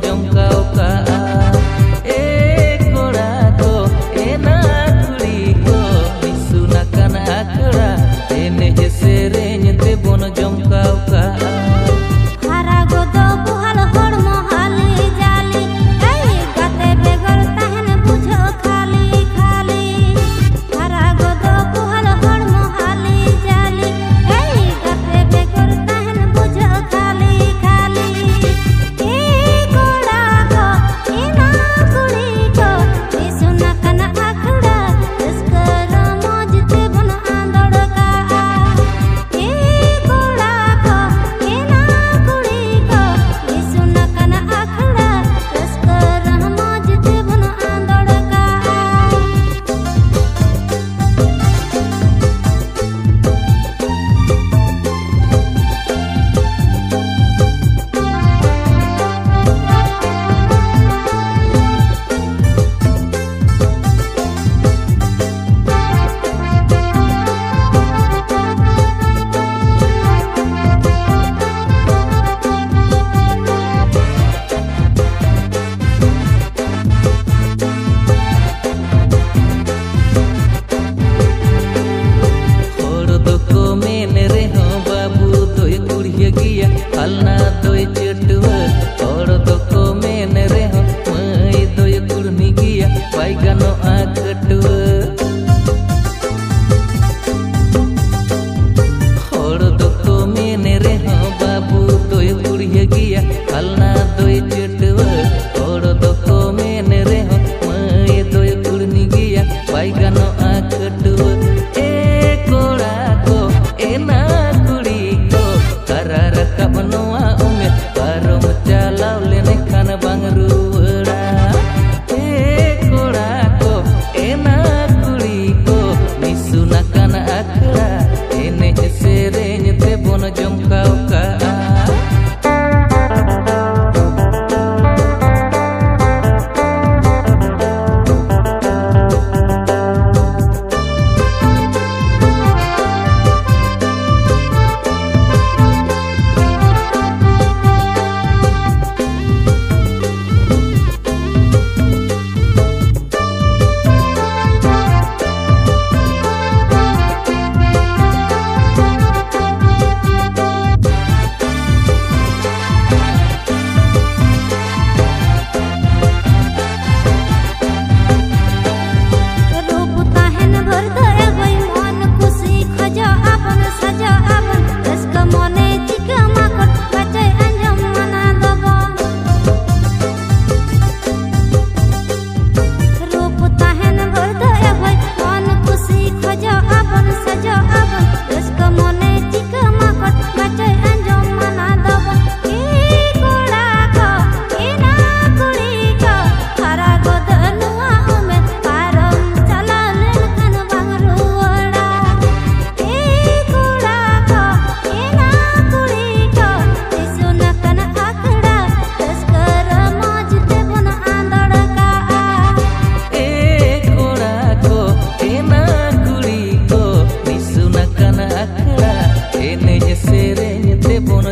jongkau kaa kora ko ena kuri ko misunakan akra ene je serenya te bon jongkau kaa hara godo buhal hormo hali jali ei gate begor tahen bujho khali khali hara godo buhal hormo hali jali ei gate begor tahen bujho khali khali kora ko ena kuri ko misunakan akra eskara mojte bon andor ka kora ko ena kuri ko misunakan akra eskara mojte bon andor ka halna doi chetua or doko men reho mai doi kurni giya bai gano akatua or doko men reho babu doi kurhi giya halna doi chetua or doko men reho mai doi kurni giya bai gano akatua kora ko ena kuri ko karara kabanoa ume baru mecalau lene kan bang ruwera kora ko ena kuri ko misunakan akra ene je serenya te bon jongkau kaa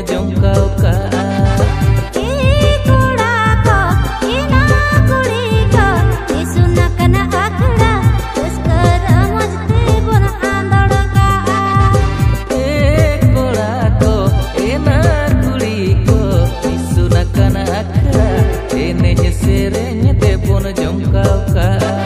jongkau kaa kora ko ena kuri ko misunakan akra eskara mojte bon andor ka kora ko ena kuri ko misunakan akra ene je serenya te bon jongkau kaa